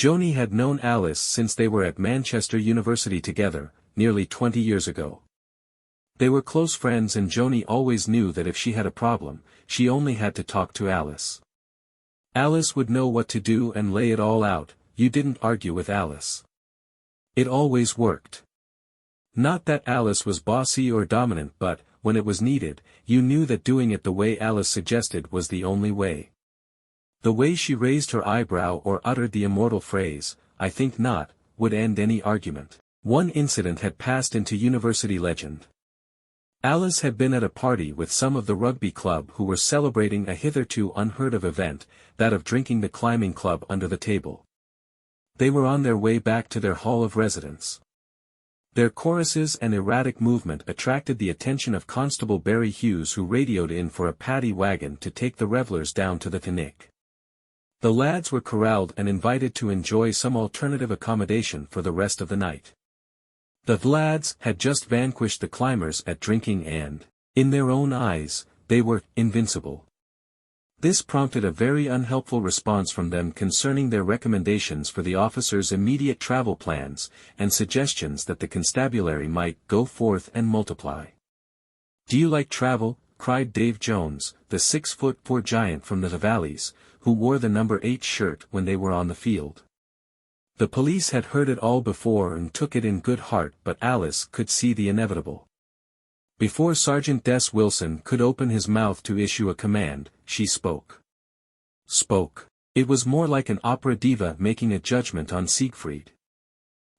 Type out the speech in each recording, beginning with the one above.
Joni had known Alice since they were at Manchester University together, nearly 20 years ago. They were close friends and Joni always knew that if she had a problem, she only had to talk to Alice. Alice would know what to do and lay it all out. You didn't argue with Alice. It always worked. Not that Alice was bossy or dominant, but, when it was needed, you knew that doing it the way Alice suggested was the only way. The way she raised her eyebrow or uttered the immortal phrase, "I think not," would end any argument. One incident had passed into university legend. Alice had been at a party with some of the rugby club who were celebrating a hitherto unheard-of event, that of drinking the climbing club under the table. They were on their way back to their hall of residence. Their choruses and erratic movement attracted the attention of Constable Barry Hughes, who radioed in for a paddy wagon to take the revellers down to the Titanic. The lads were corralled and invited to enjoy some alternative accommodation for the rest of the night. The lads had just vanquished the climbers at drinking and, in their own eyes, they were invincible. This prompted a very unhelpful response from them concerning their recommendations for the officers' immediate travel plans, and suggestions that the constabulary might go forth and multiply. "Do you like travel?" cried Dave Jones, the 6'4" giant from the Valleys, who wore the number 8 shirt when they were on the field. The police had heard it all before and took it in good heart, but Alice could see the inevitable. Before Sergeant Des Wilson could open his mouth to issue a command, she spoke. It was more like an opera diva making a judgment on Siegfried.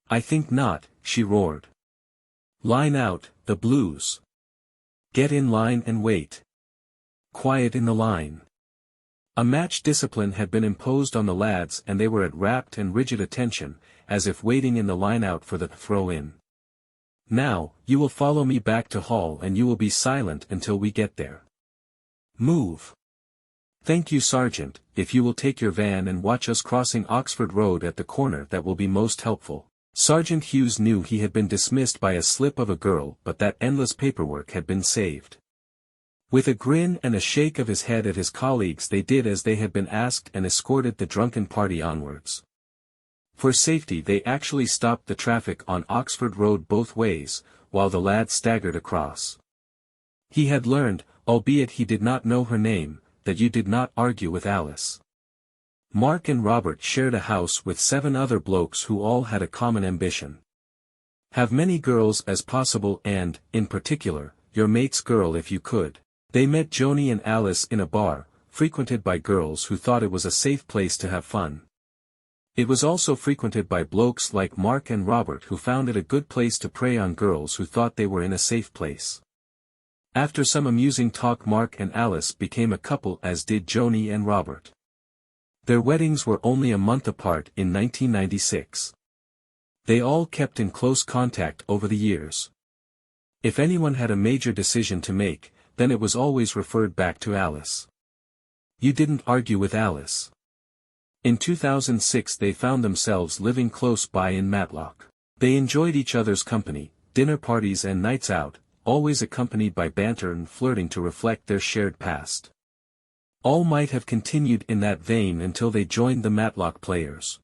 "I think not," she roared. "Line out, the blues. Get in line and wait. Quiet in the line." A match discipline had been imposed on the lads and they were at rapt and rigid attention, as if waiting in the line out for the throw-in. "Now, you will follow me back to hall and you will be silent until we get there. Move." "Thank you, Sergeant, if you will take your van and watch us crossing Oxford Road at the corner, that will be most helpful." Sergeant Hughes knew he had been dismissed by a slip of a girl, but that endless paperwork had been saved. With a grin and a shake of his head at his colleagues, they did as they had been asked and escorted the drunken party onwards. For safety they actually stopped the traffic on Oxford Road both ways, while the lad staggered across. He had learned, albeit he did not know her name, that you did not argue with Alice. Mark and Robert shared a house with 7 other blokes who all had a common ambition. Have many girls as possible and, in particular, your mate's girl if you could. They met Joni and Alice in a bar, frequented by girls who thought it was a safe place to have fun. It was also frequented by blokes like Mark and Robert who found it a good place to prey on girls who thought they were in a safe place. After some amusing talk, Mark and Alice became a couple, as did Joni and Robert. Their weddings were only a month apart in 1996. They all kept in close contact over the years. If anyone had a major decision to make, then it was always referred back to Alice. You didn't argue with Alice. In 2006 they found themselves living close by in Matlock. They enjoyed each other's company, dinner parties and nights out, always accompanied by banter and flirting to reflect their shared past. All might have continued in that vein until they joined the Matlock Players.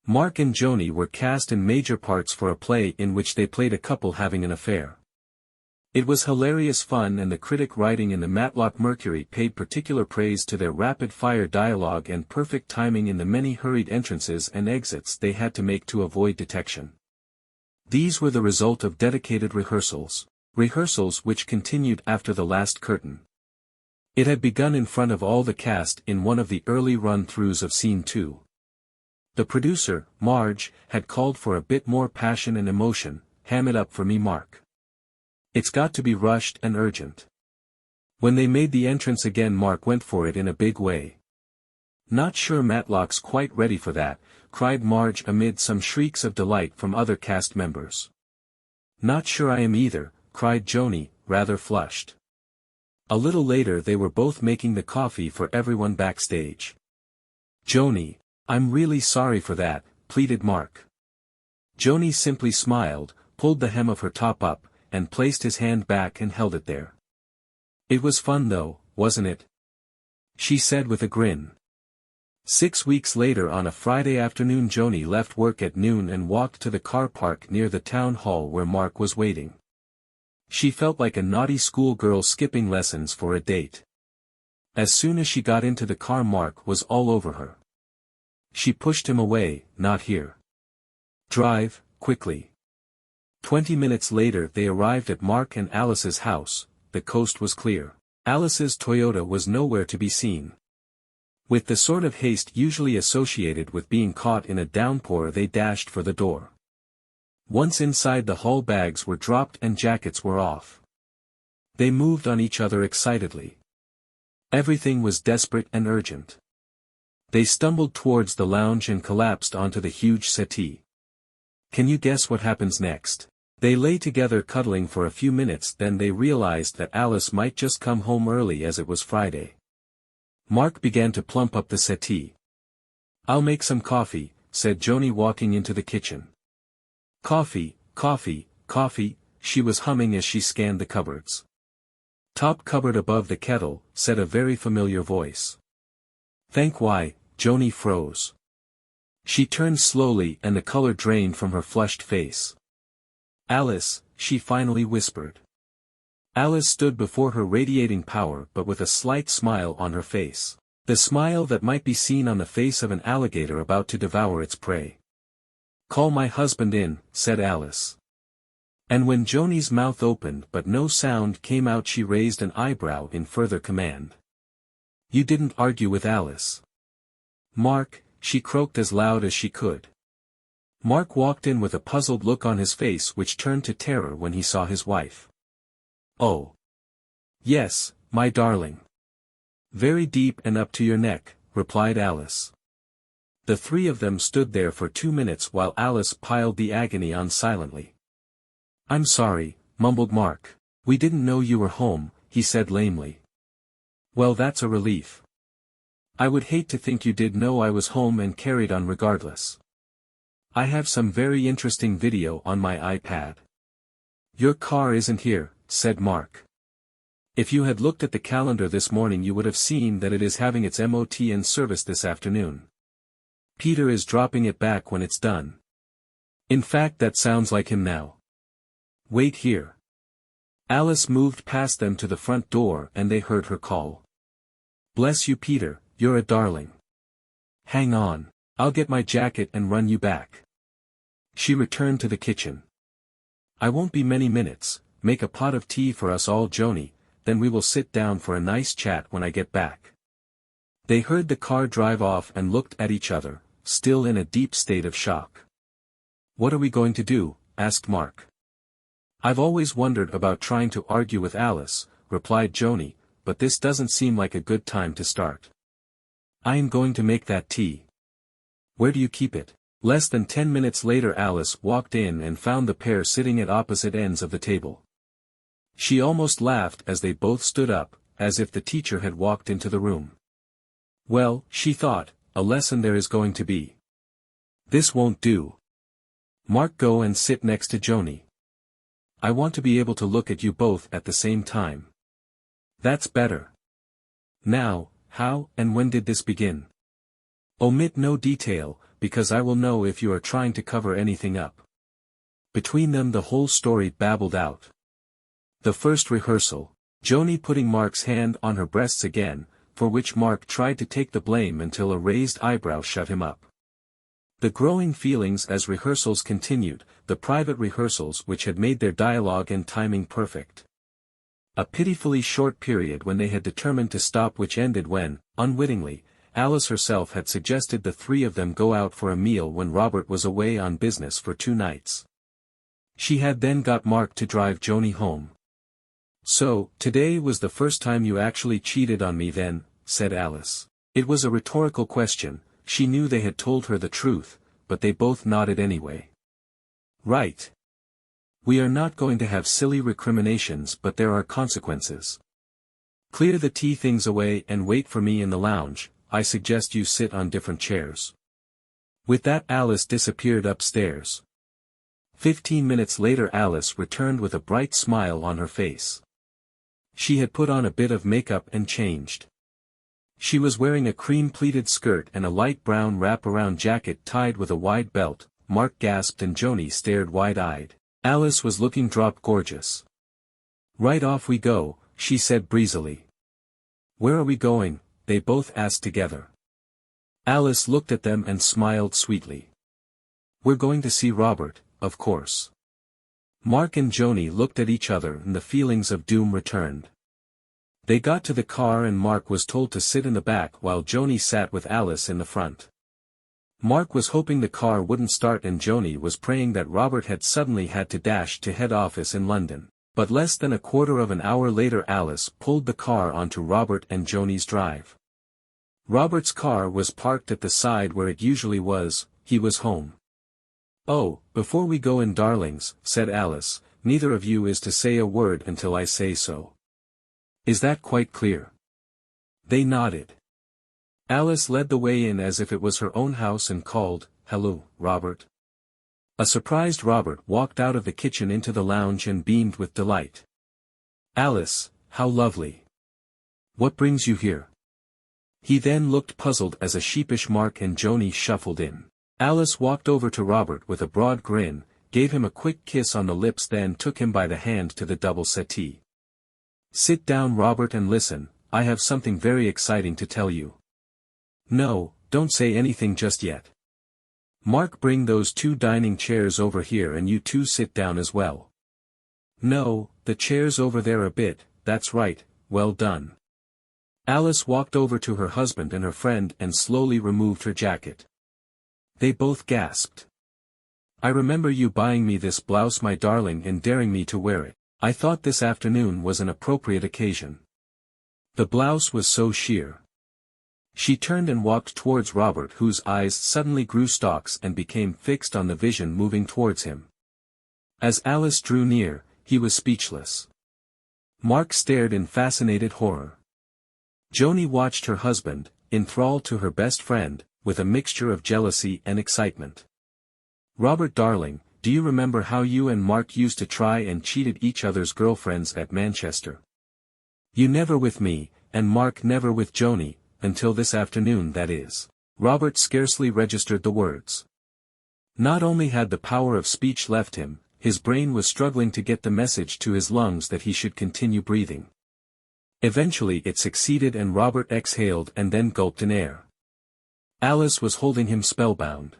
Mark and Joni were cast in major parts for a play in which they played a couple having an affair. It was hilarious fun, and the critic writing in the Matlock Mercury paid particular praise to their rapid-fire dialogue and perfect timing in the many hurried entrances and exits they had to make to avoid detection. These were the result of dedicated rehearsals which continued after the last curtain. It had begun in front of all the cast in one of the early run-throughs of Scene 2. The producer, Marge, had called for a bit more passion and emotion. "Ham it up for me, Mark. It's got to be rushed and urgent." When they made the entrance again, Mark went for it in a big way. "Not sure Matlock's quite ready for that," cried Marge amid some shrieks of delight from other cast members. "Not sure I am either," cried Joni, rather flushed. A little later they were both making the coffee for everyone backstage. "Joni, I'm really sorry for that," pleaded Mark. Joni simply smiled, pulled the hem of her top up, and placed his hand back and held it there. "It was fun though, wasn't it?" she said with a grin. 6 weeks later, on a Friday afternoon, Joni left work at noon and walked to the car park near the town hall where Mark was waiting. She felt like a naughty schoolgirl skipping lessons for a date. As soon as she got into the car, Mark was all over her. She pushed him away. "Not here. Drive, quickly." 20 minutes later they arrived at Mark and Alice's house. The coast was clear. Alice's Toyota was nowhere to be seen. With the sort of haste usually associated with being caught in a downpour, they dashed for the door. Once inside, the hall, bags were dropped and jackets were off. They moved on each other excitedly. Everything was desperate and urgent. They stumbled towards the lounge and collapsed onto the huge settee. Can you guess what happens next? They lay together cuddling for a few minutes, then they realized that Alice might just come home early as it was Friday. Mark began to plump up the settee. "I'll make some coffee," said Joni, walking into the kitchen. "Coffee, coffee, coffee," she was humming as she scanned the cupboards. "Top cupboard above the kettle," said a very familiar voice. "Thank why," Joni froze. She turned slowly and the color drained from her flushed face. "Alice," she finally whispered. Alice stood before her, radiating power but with a slight smile on her face. The smile that might be seen on the face of an alligator about to devour its prey. "Call my husband in," said Alice. And when Joni's mouth opened but no sound came out, she raised an eyebrow in further command. "You didn't argue with Alice?" "Mark," she croaked as loud as she could. Mark walked in with a puzzled look on his face which turned to terror when he saw his wife. "Oh. Yes, my darling. Very deep and up to your neck," replied Alice. The three of them stood there for 2 minutes while Alice piled the agony on silently. "I'm sorry," mumbled Mark. "We didn't know you were home," he said lamely. "Well, that's a relief. I would hate to think you did know I was home and carried on regardless. I have some very interesting video on my iPad." "Your car isn't here," said Mark. "If you had looked at the calendar this morning you would have seen that it is having its MOT in service this afternoon. Peter is dropping it back when it's done. In fact, that sounds like him now. Wait here." Alice moved past them to the front door and they heard her call. "Bless you, Peter, you're a darling. Hang on, I'll get my jacket and run you back." She returned to the kitchen. "I won't be many minutes. Make a pot of tea for us all, Joni, then we will sit down for a nice chat when I get back." They heard the car drive off and looked at each other, still in a deep state of shock. "What are we going to do?" asked Mark. "I've always wondered about trying to argue with Alice," replied Joni, "but this doesn't seem like a good time to start. I am going to make that tea. Where do you keep it?" Less than 10 minutes later Alice walked in and found the pair sitting at opposite ends of the table. She almost laughed as they both stood up, as if the teacher had walked into the room. "Well," she thought, "a lesson there is going to be. This won't do. Mark, go and sit next to Joni. I want to be able to look at you both at the same time." "That's better. Now, how and when did this begin?" "Omit no detail, because I will know if you are trying to cover anything up." Between them the whole story babbled out. The first rehearsal, Joni putting Mark's hand on her breasts again, for which Mark tried to take the blame until a raised eyebrow shut him up. The growing feelings as rehearsals continued, the private rehearsals which had made their dialogue and timing perfect. A pitifully short period when they had determined to stop, which ended when, unwittingly, Alice herself had suggested the three of them go out for a meal when Robert was away on business for 2 nights. She had then got Mark to drive Joni home. "So, today was the first time you actually cheated on me then," said Alice. It was a rhetorical question. She knew they had told her the truth, but they both nodded anyway. "Right. We are not going to have silly recriminations, but there are consequences. Clear the tea things away and wait for me in the lounge. I suggest you sit on different chairs." With that Alice disappeared upstairs. 15 minutes later Alice returned with a bright smile on her face. She had put on a bit of makeup and changed. She was wearing a cream-pleated skirt and a light brown wrap-around jacket tied with a wide belt. Mark gasped and Joni stared wide-eyed. Alice was looking gorgeous. "Right off we go," she said breezily. "Where are we going?" they both asked together. Alice looked at them and smiled sweetly. "We're going to see Robert, of course." Mark and Joni looked at each other and the feelings of doom returned. They got to the car and Mark was told to sit in the back while Joni sat with Alice in the front. Mark was hoping the car wouldn't start and Joni was praying that Robert had suddenly had to dash to head office in London. But less than a quarter of an hour later Alice pulled the car onto Robert and Joni's drive. Robert's car was parked at the side where it usually was. He was home. "Oh, before we go in, darlings," said Alice, "neither of you is to say a word until I say so. Is that quite clear?" They nodded. Alice led the way in as if it was her own house and called, "Hello, Robert." A surprised Robert walked out of the kitchen into the lounge and beamed with delight. "Alice, how lovely. What brings you here?" He then looked puzzled as a sheepish Mark and Joni shuffled in. Alice walked over to Robert with a broad grin, gave him a quick kiss on the lips, then took him by the hand to the double settee. "Sit down, Robert, and listen. I have something very exciting to tell you." "No, don't say anything just yet. Mark, bring those 2 dining chairs over here and you 2 sit down as well." "No, the chairs over there a bit, that's right, well done." Alice walked over to her husband and her friend and slowly removed her jacket. They both gasped. "I remember you buying me this blouse, my darling, and daring me to wear it. I thought this afternoon was an appropriate occasion." The blouse was so sheer. She turned and walked towards Robert, whose eyes suddenly grew stalks and became fixed on the vision moving towards him. As Alice drew near, he was speechless. Mark stared in fascinated horror. Joni watched her husband, enthralled to her best friend, with a mixture of jealousy and excitement. "Robert, darling, do you remember how you and Mark used to try and cheated each other's girlfriends at Manchester? You never with me, and Mark never with Joni, until this afternoon, that is." Robert scarcely registered the words. Not only had the power of speech left him, his brain was struggling to get the message to his lungs that he should continue breathing. Eventually it succeeded and Robert exhaled and then gulped in air. Alice was holding him spellbound.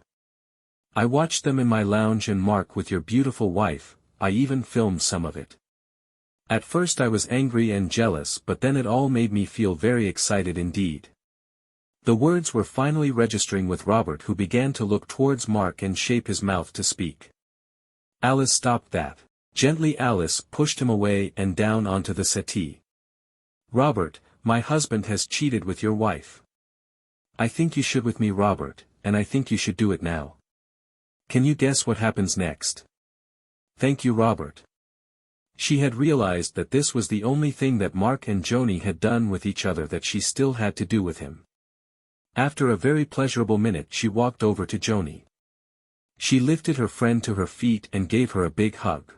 "I watched them in my lounge and Mark with your beautiful wife, I even filmed some of it. At first I was angry and jealous, but then it all made me feel very excited indeed." The words were finally registering with Robert, who began to look towards Mark and shape his mouth to speak. Alice stopped that. Gently Alice pushed him away and down onto the settee. "Robert, my husband has cheated with your wife. I think you should with me, Robert, and I think you should do it now. Can you guess what happens next?" "Thank you, Robert." She had realized that this was the only thing that Mark and Joni had done with each other that she still had to do with him. After a very pleasurable minute she walked over to Joni. She lifted her friend to her feet and gave her a big hug.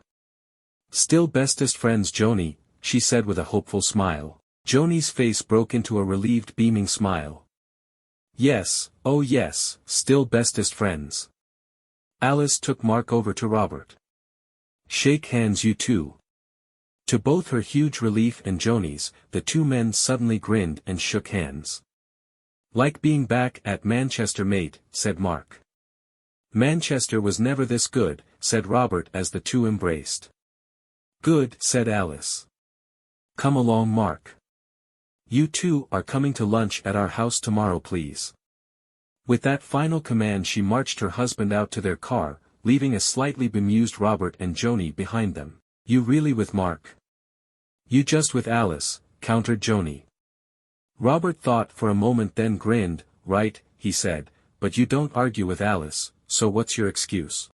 "Still bestest friends, Joni," she said with a hopeful smile. Joni's face broke into a relieved beaming smile. "Yes, oh yes, still bestest friends." Alice took Mark over to Robert. "Shake hands, you two." To both her huge relief and Joni's, the 2 men suddenly grinned and shook hands. "Like being back at Manchester, mate," said Mark. "Manchester was never this good," said Robert as the 2 embraced. "Good," said Alice. "Come along, Mark. You 2 are coming to lunch at our house tomorrow, please." With that final command she marched her husband out to their car, leaving a slightly bemused Robert and Joni behind them. "You really with Mark?" "You just with Alice," countered Joni. Robert thought for a moment, then grinned. "Right," he said, "but you don't argue with Alice, so what's your excuse?"